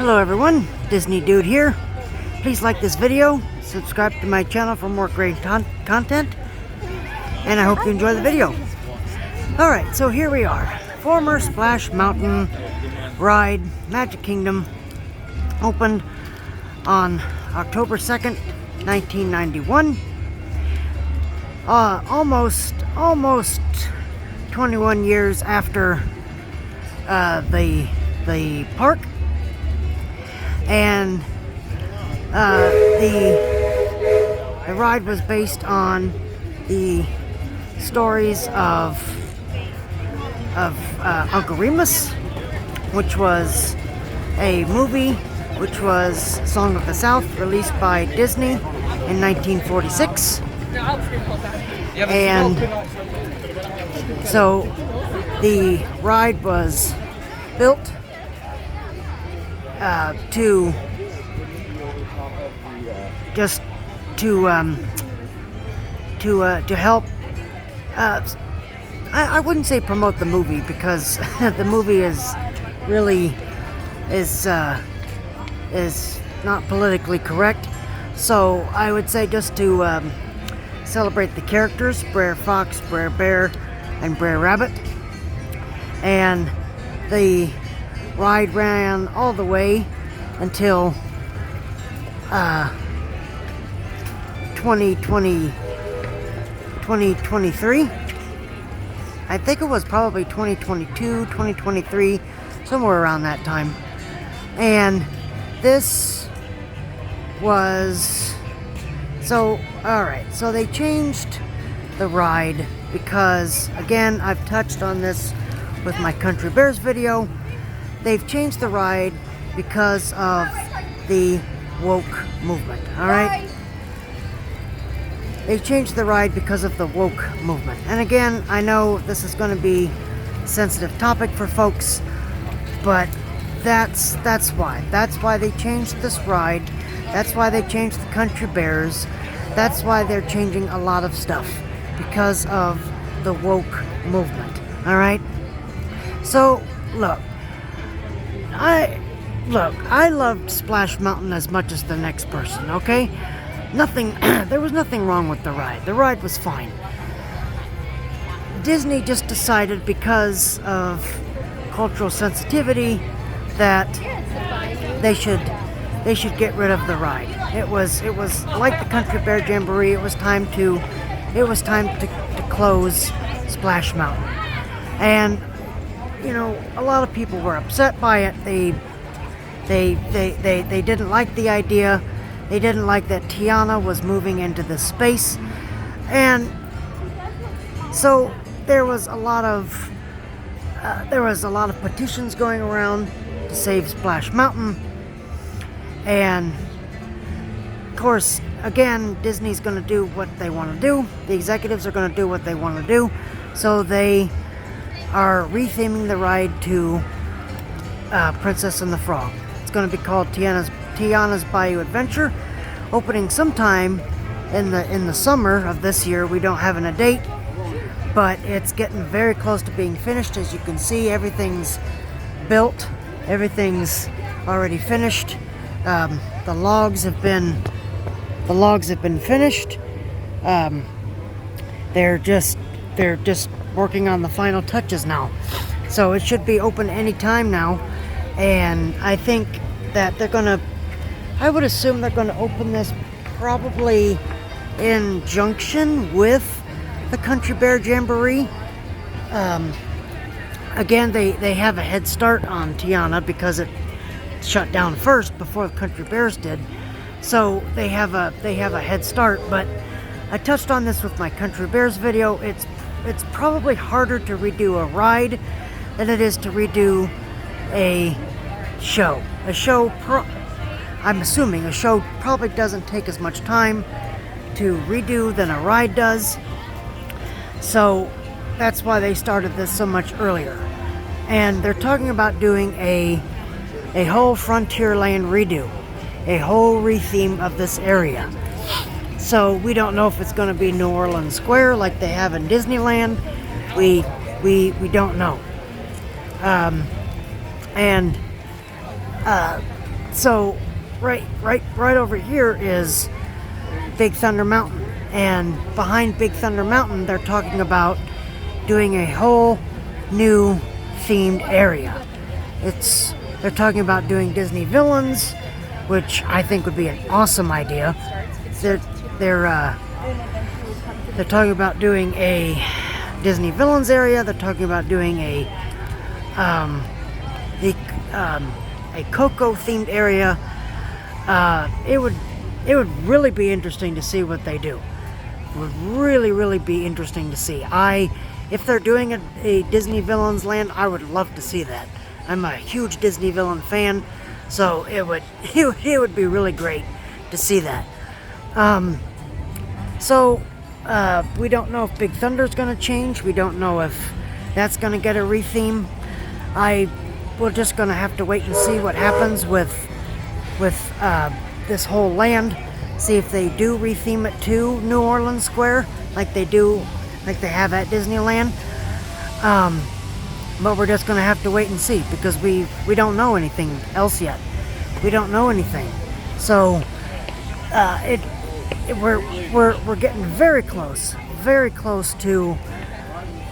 Hello everyone, Disney Dude here. Please like this video, subscribe to my channel for more great content, and I hope you enjoy the video. Alright, so here we are. Former Splash Mountain ride, Magic Kingdom, opened on October 2nd, 1991. Almost 21 years after the park. And the ride was based on the stories of Uncle Remus, which was a movie which was Song of the South, released by Disney in 1946. And so the ride was built to help. I wouldn't say promote the movie, because the movie is not politically correct. So I would say just to celebrate the characters, Brer Fox, Brer Bear, and Brer Rabbit. And the ride ran all the way until 2023. I think it was probably 2022, 2023, somewhere around that time. And this was... So, alright, so they changed the ride because, again, I've touched on this with my Country Bears video. They've changed the ride because of the woke movement, alright? They changed the ride because of the woke movement. And again, I know this is going to be a sensitive topic for folks, but that's why. That's why they changed this ride. That's why they changed the Country Bears. That's why they're changing a lot of stuff, because of the woke movement, alright? So, look, I loved Splash Mountain as much as the next person, okay? There was nothing wrong with the ride. The ride was fine. Disney just decided, because of cultural sensitivity, that they should get rid of the ride. It was like the Country Bear Jamboree. It was time to close Splash Mountain. And you know, a lot of people were upset by it. They didn't like the idea. They didn't like that Tiana was moving into this space. And so there was a lot of petitions going around to save Splash Mountain. And of course, again, Disney's going to do what they want to do. The executives are going to do what they want to do. So they are retheming the ride to Princess and the Frog. It's going to be called Tiana's Bayou Adventure, opening sometime in the summer of this year. We don't have a date, but it's getting very close to being finished. As you can see, everything's built, everything's already finished. The logs have been finished. They're just working on the final touches now. So it should be open any time now. And I think that I would assume they're gonna open this probably in conjunction with the Country Bear Jamboree. Again, they have a head start on Tiana because it shut down first before the Country Bears did. So they have a head start. But I touched on this with my Country Bears video. It's probably harder to redo a ride than it is to redo a show. I'm assuming a show probably doesn't take as much time to redo than a ride does. So that's why they started this so much earlier. And they're talking about doing a whole Frontierland redo, a whole retheme of this area. So we don't know if it's going to be New Orleans Square like they have in Disneyland. We don't know. And So right over here is Big Thunder Mountain, and behind Big Thunder Mountain they're talking about doing a whole new themed area. They're talking about doing Disney villains, which I think would be an awesome idea. They're talking about doing a Disney villains area. They're talking about doing a Coco themed area. It would really be interesting to see what they do. It would really be interesting to see. If they're doing a Disney villains land, I would love to see that. I'm a huge Disney villain fan, so it would be really great to see that. We don't know if Big Thunder's going to change. We don't know if that's going to get a retheme. We're just going to have to wait and see what happens with this whole land. See if they do retheme it to New Orleans Square, like they have at Disneyland. But we're just going to have to wait and see, because we don't know anything else yet. We don't know anything. So we're getting very close to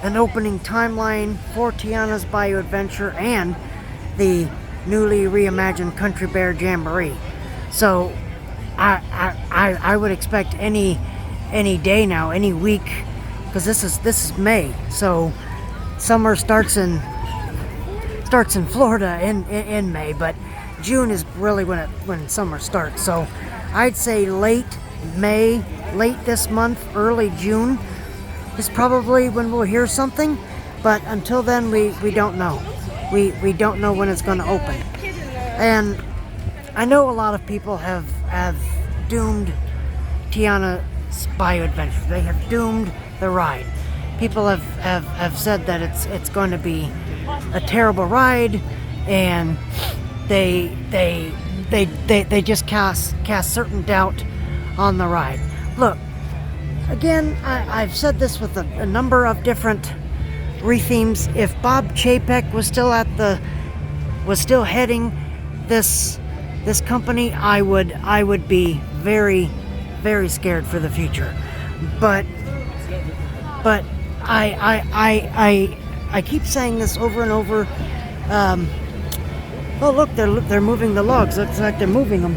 an opening timeline for Tiana's Bayou Adventure and the newly reimagined Country Bear Jamboree. So I would expect any day now, any week, because this is May. So summer starts in Florida in May, but June is really when summer starts. So I'd say late May, late this month, early June is probably when we'll hear something. But until then, we don't know. We don't know when it's going to open. And I know a lot of people have doomed Tiana's Bayou Adventure. They have doomed the ride. People have said that it's going to be a terrible ride, and they just cast certain doubt on the ride. Look, again, I've said this with a number of different rethemes. If Bob Chapek was still heading this company, I would be very scared for the future. But I keep saying this over and over. Oh look, they're moving the logs. Looks like they're moving them.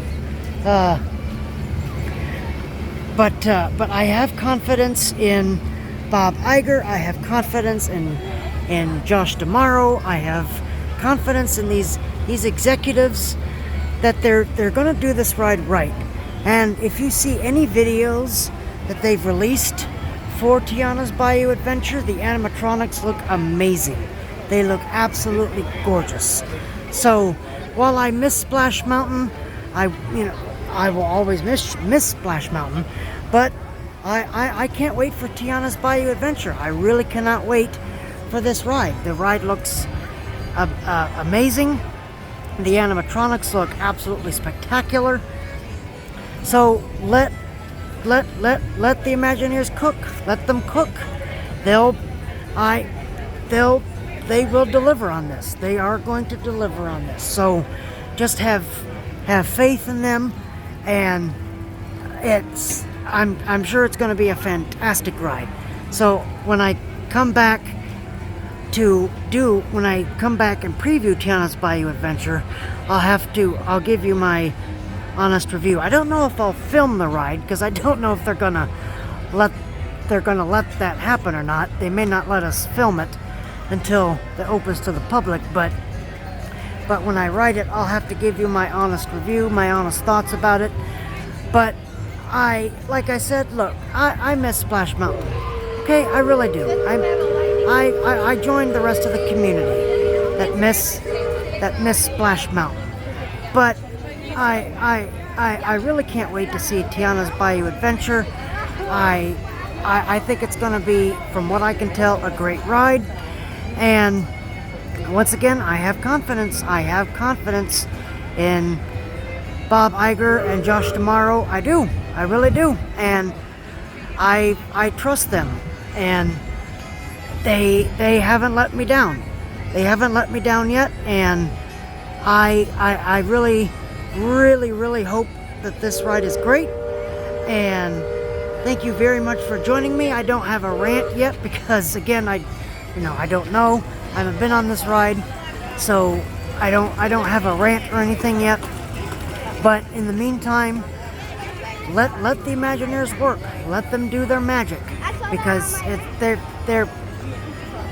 But I have confidence in Bob Iger. I have confidence in Josh D'Amaro. I have confidence in these executives that they're going to do this ride right. And if you see any videos that they've released for Tiana's Bayou Adventure, the animatronics look amazing. They look absolutely gorgeous. So while I miss Splash Mountain, I will always miss Splash Mountain, but I can't wait for Tiana's Bayou Adventure. I really cannot wait for this ride. The ride looks amazing. The animatronics look absolutely spectacular. So let the Imagineers cook. Let them cook. They will deliver on this. They are going to deliver on this. So just have faith in them, and I'm sure it's going to be a fantastic ride. So when I come back and preview Tiana's Bayou Adventure, I'll give you my honest review. I don't know if I'll film the ride, because I don't know if they're gonna let that happen or not. They may not let us film it until it opens to the public, but when I ride it, I'll have to give you my honest review, my honest thoughts about it. But like I said, look, I miss Splash Mountain. Okay, I really do. I joined the rest of the community that miss Splash Mountain. But I really can't wait to see Tiana's Bayou Adventure. I think it's going to be, from what I can tell, a great ride. And once again, I have confidence. I have confidence in Bob Iger and Josh D'Amaro. I do. I really do. And I trust them. And they haven't let me down. They haven't let me down yet. And I really really hope that this ride is great, and thank you very much for joining me. I don't have a rant yet because, again, I don't know. I haven't been on this ride, so I don't have a rant or anything yet. But in the meantime, let the Imagineers work. Let them do their magic, because they're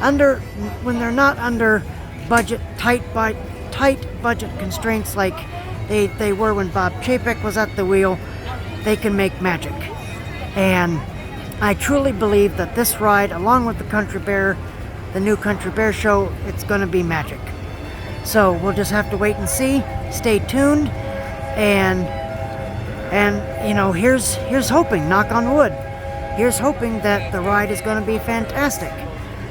under, when they're not under tight budget constraints like they were when Bob Chapek was at the wheel. They can make magic, and I truly believe that this ride, along with the Country Bear, the new Country Bear show, it's going to be magic. So we'll just have to wait and see. Stay tuned, and here's hoping, knock on wood, here's hoping that the ride is going to be fantastic.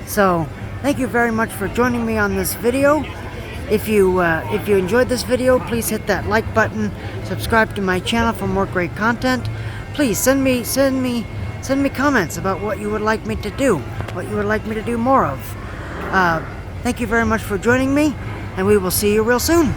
So thank you very much for joining me on this video. If you enjoyed this video, please hit that like button, subscribe to my channel for more great content. Please send me comments about what you would like me to do, what you would like me to do more of. Thank you very much for joining me, and we will see you real soon.